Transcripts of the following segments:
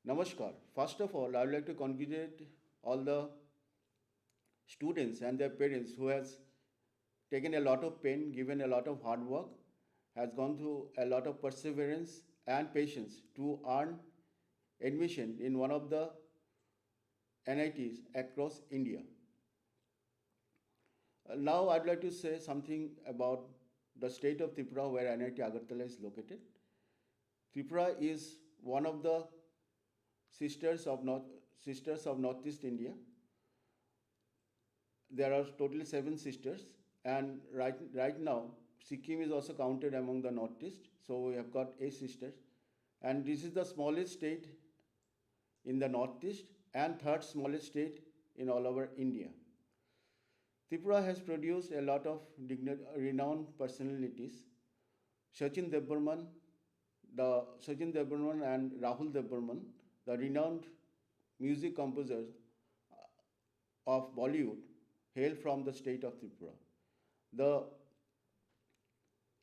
Namaskar. First of all, I would like to congratulate all the students and their parents who has taken a lot of pain, given a lot of hard work, has gone through a lot of perseverance and patience to earn admission in one of the NITs across India. Now, I'd like to say something about the state of Tripura, where NIT Agartala is located. Tripura is one of the sisters of Northeast India. There are totally 7 sisters, and right now Sikkim is also counted among the Northeast. So we have got 8 sisters, and this is the smallest state in the Northeast and third smallest state in all over India. Tripura has produced a lot of renowned personalities. Sachin Debbarman, and Rahul Debbarman, the renowned music composers of Bollywood, hail from the state of Tripura. The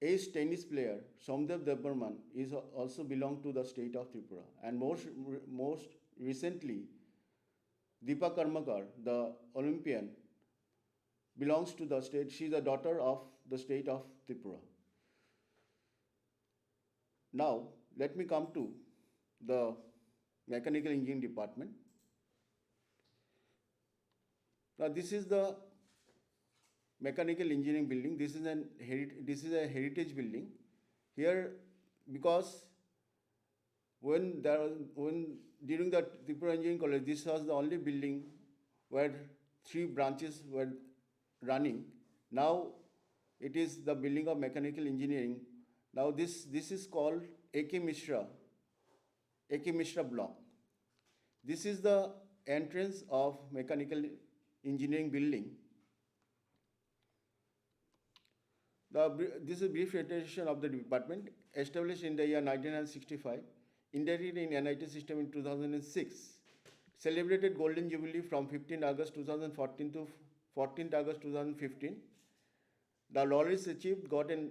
ace tennis player Somdev Debbarman is also belong to the state of Tripura, and most recently, Deepa Karmakar, the Olympian, belongs to the state. She is a daughter of the state of Tripura. Now, let me come to the mechanical engineering department. Now, this is the mechanical engineering building. This is a heritage building. Here, because when during the Tripura Engineering College, this was the only building where 3 branches were running. Now it is the building of mechanical engineering. Now this is called A.K. Mishra block. This is the entrance of mechanical engineering building. This is a brief representation of the department. Established in the year 1965, inducted in NIT system in 2006, celebrated Golden Jubilee from 15 August 2014 to 14th August 2015. The laurels achieved got a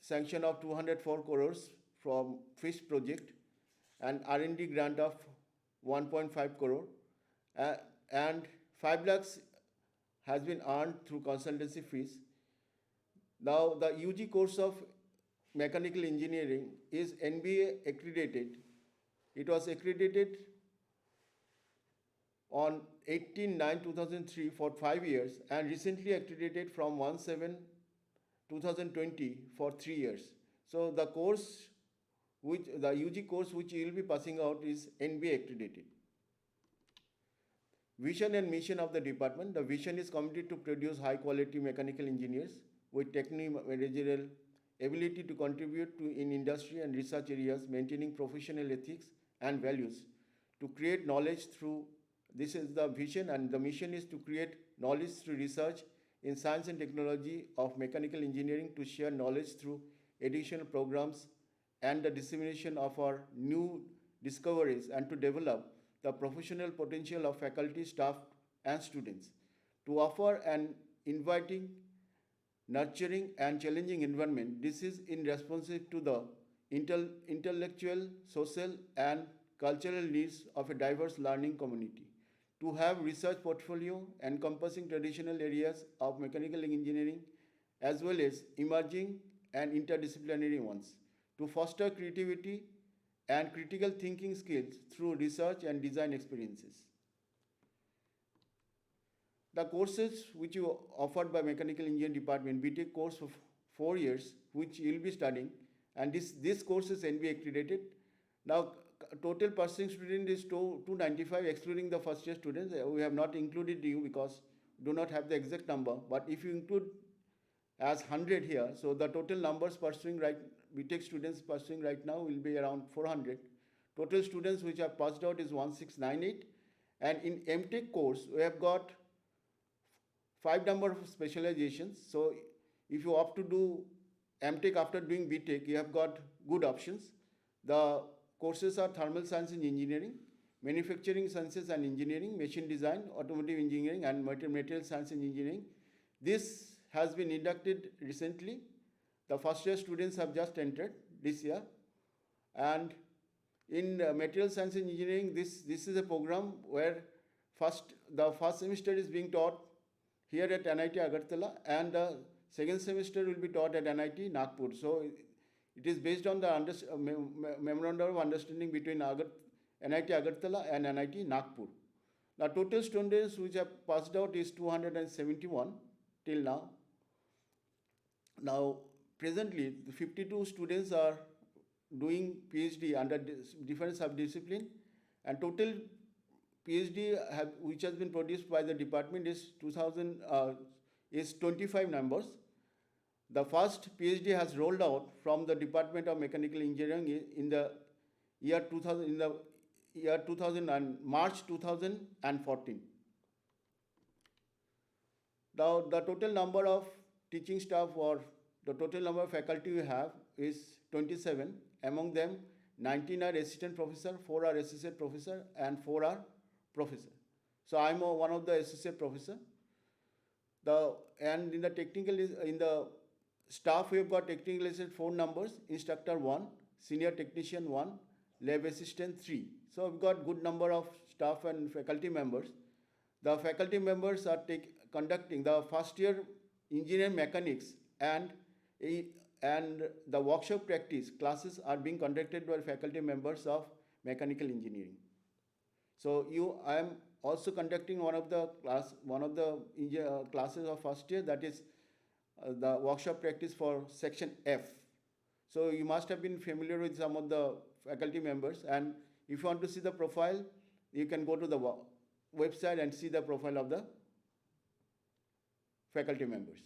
sanction of 204 crores from FISH project and R&D grant of 1.5 crore, and 5 lakhs has been earned through consultancy fees. Now, the UG course of mechanical engineering is NBA accredited. It was accredited on 18/9/2003 for 5 years, and recently accredited from 1/7/2020 for 3 years. So the UG course which you will be passing out is NBA accredited. Vision and mission of the department. The vision is committed to produce high quality mechanical engineers with managerial ability to contribute in industry and research areas, maintaining professional ethics and values, to create knowledge through. This is the vision, and the mission is to create knowledge through research in science and technology of mechanical engineering, to share knowledge through educational programs and the dissemination of our new discoveries, and to develop the professional potential of faculty, staff, and students, to offer an inviting, nurturing, and challenging environment. This is in response to the intellectual, social, and cultural needs of a diverse learning community, to have research portfolio encompassing traditional areas of mechanical engineering as well as emerging and interdisciplinary ones, to foster creativity and critical thinking skills through research and design experiences. The courses which you offered by mechanical engineering department, BTech course of 4 years, which you will be studying, and this course is NBA accredited. Now, total pursuing student is 295, excluding the first year students. We have not included you because do not have the exact number, but if you include as 100 here, so the total numbers pursuing BTech students pursuing right now will be around 400. Total students which have passed out is 1698, and in MTech course we have got 5 number of specializations. So if you opt to do MTech after doing BTech, you have got good options. The courses are thermal science and engineering, manufacturing sciences and engineering, machine design, automotive engineering, and material science and engineering. This has been inducted recently. The first year students have just entered this year, and In material science and engineering, this is a program where the first semester is being taught here at NIT Agartala, and the second semester will be taught at NIT Nagpur. So it is based on the memorandum of understanding between NIT Agartala and NIT Nagpur. The total students which have passed out is 271 till now. Now, presently, 52 students are doing PhD under different subdiscipline, and total PhD which has been produced by the department is 25 numbers. The first PhD has rolled out from the Department of Mechanical Engineering in the year 2000 and March 2014. Now, the total number of teaching staff or the total number of faculty we have is 27. Among them, 19 are assistant professor, 4 are associate professor, and 4 are professor. So I'm one of the associate professor. And in the staff we have got technical assistant 4 numbers, instructor 1, senior technician 1, lab assistant 3. So we've got good number of staff and faculty members. The faculty members are conducting the first year engineering mechanics and the workshop practice classes are being conducted by faculty members of mechanical engineering. So I am also conducting one of the classes of first year, that is the workshop practice for section F. So you must have been familiar with some of the faculty members, and if you want to see the profile, you can go to the website and see the profile of the faculty members.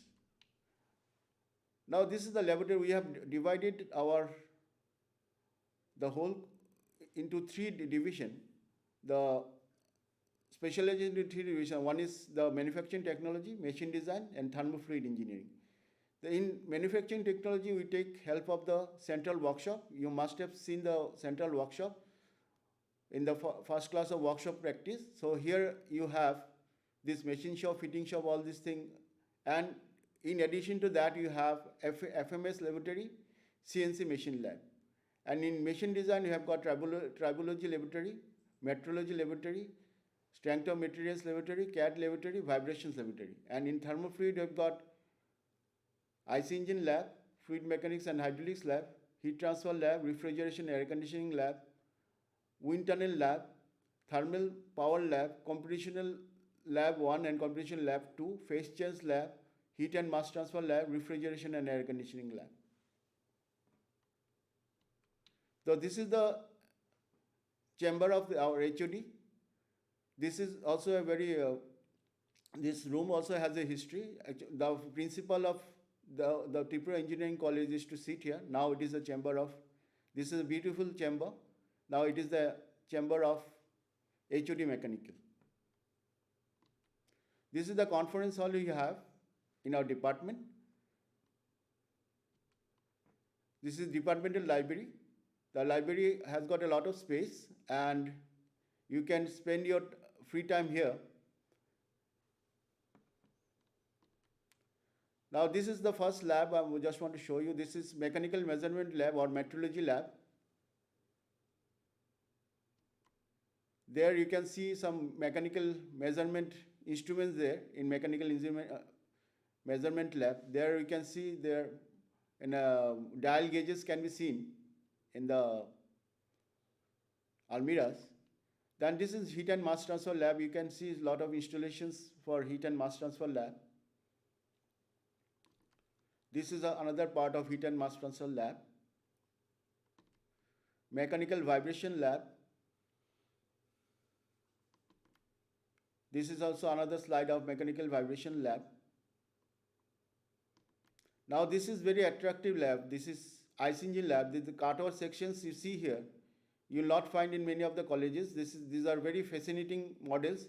Now this is the laboratory. We have divided the whole into 3 divisions. The specialization into 3 divisions. One is the manufacturing technology, machine design, and thermofluid engineering. In manufacturing technology, we take help of the central workshop. You must have seen the central workshop in the first class of workshop practice. So here you have this machine shop, fitting shop, all these things, and in addition to that, you have FMS laboratory, CNC machine lab. And in machine design, you have got tribology laboratory, metrology laboratory, strength of materials laboratory, CAD laboratory, vibrations laboratory. And in thermofluid, you have got IC engine lab, fluid mechanics and hydraulics lab, heat transfer lab, refrigeration air conditioning lab, wind tunnel lab, thermal power lab, computational lab 1 and computational lab 2, phase change lab, heat and mass transfer lab, refrigeration and air conditioning lab. So this is the chamber of our HOD. This is also a very, this room also has a history. The principal of the Tripura Engineering College used to sit here. Now it is a chamber of, this is a beautiful chamber. Now it is the chamber of HOD Mechanical. This is the conference hall we have in our department. This is departmental library. The library has got a lot of space and you can spend your free time here. Now this is the first lab I just want to show you. This is mechanical measurement lab or metrology lab. There you can see some mechanical measurement instruments there in mechanical measurement lab. There you can see there dial gauges can be seen in the almirahs. Then this is heat and mass transfer lab. You can see a lot of installations for heat and mass transfer lab. This is another part of heat and mass transfer lab. Mechanical vibration lab. This is also another slide of mechanical vibration lab. Now this is very attractive lab. This is IC engine lab. The cutout sections you see here, you will not find in many of the colleges. These are very fascinating models.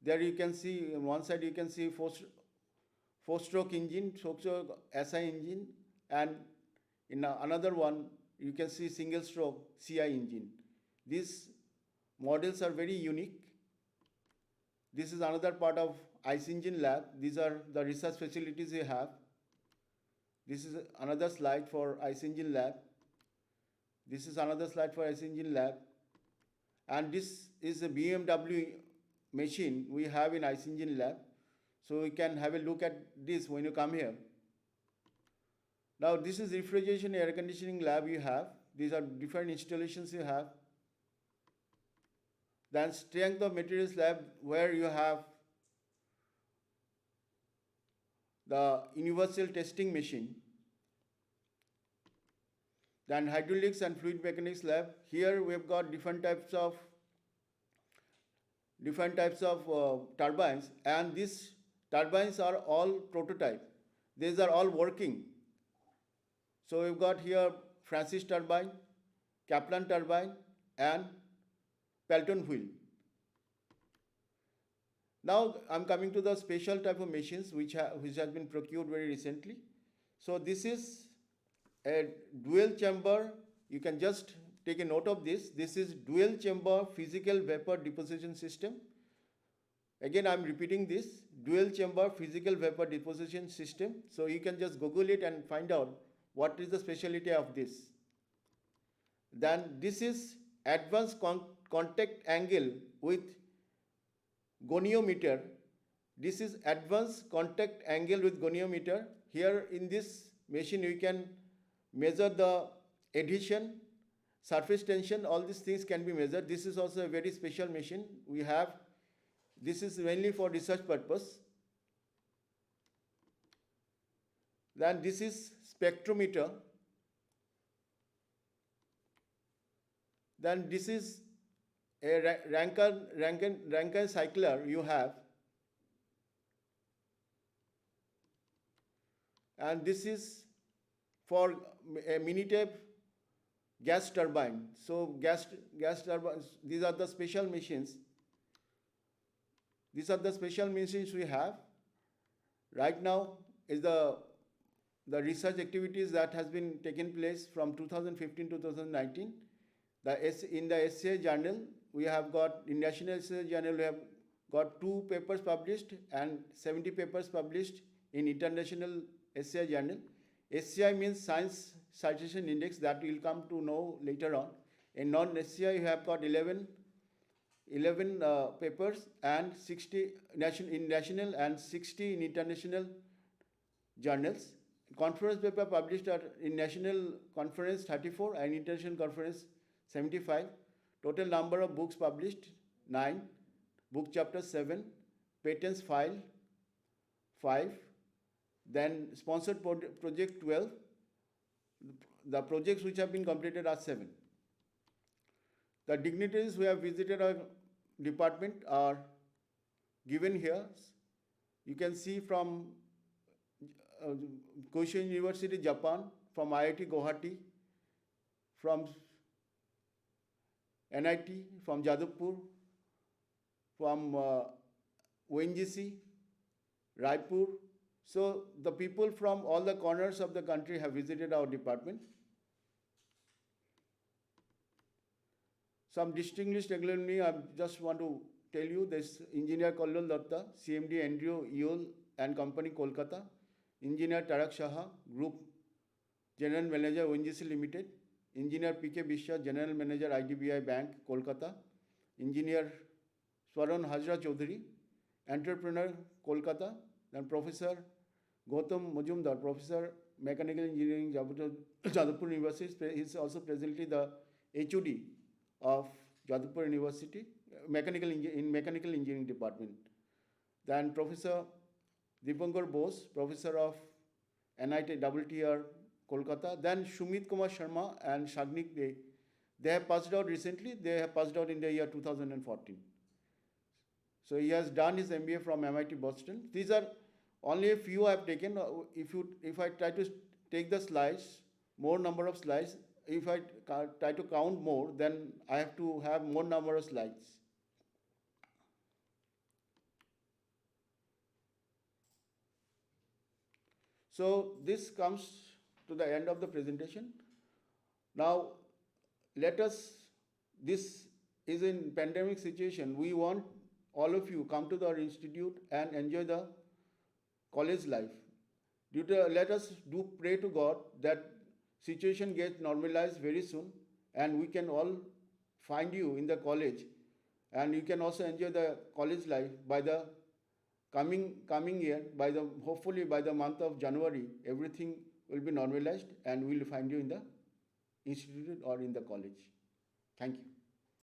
There you can see, on one side you can see four-stroke engine, four-stroke SI engine, and in another one you can see single-stroke CI engine. These models are very unique. This is another part of IC engine lab. These are the research facilities we have. This is another slide for IC engine lab. This is another slide for IC Engine Lab. And this is a BMW machine we have in IC Engine Lab. So you can have a look at this when you come here. Now this is refrigeration air conditioning lab you have. These are different installations you have. Then strength of materials lab, where you have the universal testing machine. Then hydraulics and fluid mechanics lab. Here we have got different types of turbines, and these turbines are all prototype. These are all working. So we've got here Francis turbine, Kaplan turbine, and Pelton wheel. Now I'm coming to the special type of machines which has been procured very recently. So this is a dual chamber. You can just take a note of this. This is dual chamber physical vapor deposition system. Again, I'm repeating this, dual chamber physical vapor deposition system. So you can just Google it and find out what is the specialty of this. Then this is advanced contact angle with goniometer. This is advanced contact angle with goniometer. Here in this machine you can measure the adhesion, surface tension, all these things can be measured. This is also a very special machine we have. This is mainly for research purpose. Then this is spectrometer. Then this is a Rankine cycler you have. And this is for a Minitep gas turbine. So gas turbines, these are the special machines. These are the special machines we have. Right now is the research activities that has been taken place from 2015 to 2019. In the SCI journal, we have got, in National SCI journal, we have got 2 papers published and 70 papers published in International SCI journal. SCI means Science Citation Index, that you will come to know later on. In non-SCI, you have got 11 papers and 60 in national and 60 in international journals. Conference paper published in National Conference 34 and International Conference 75. Total number of books published 9, book chapter 7, patents filed 5, then sponsored project 12. The projects which have been completed are 7. The dignitaries who have visited our department are given here. You can see from Koshin University, Japan, from IIT Guwahati, from NIT, from Jadavpur, from ONGC, Raipur. So the people from all the corners of the country have visited our department. Some distinguished alumni, I just want to tell you, this Engineer Kallol Datta, CMD Andrew Yule and Company, Kolkata. Engineer Tarak Shaha, Group General Manager, ONGC Limited. Engineer P.K. Bishya, General Manager, IDBI Bank, Kolkata. Engineer Swaran Hajra Chaudhary, Entrepreneur, Kolkata. Then Professor Gautam Majumdar, Professor Mechanical Engineering, Jadavpur University. He is also presently the HOD of Jadavpur University, Mechanical Engineering Department. Then Professor Dipankar Bose, Professor of NIT WTR, Kolkata. Then Shumit Kumar Sharma and Shagnik Dey. They have passed out recently. They have passed out in the year 2014. So he has done his MBA from MIT Boston. These are only a few I have taken. If I try to take the slides, more number of slides, if I try to count more, then I have to have more number of slides. So this comes to the end of the presentation. Now, this is in pandemic situation. We want all of you come to our institute and enjoy the college life. Let us pray to God that situation gets normalized very soon and we can all find you in the college, and you can also enjoy the college life by the coming year. By the hopefully by the month of January, everything will be normalized, and we will find you in the institute or in the college. Thank you.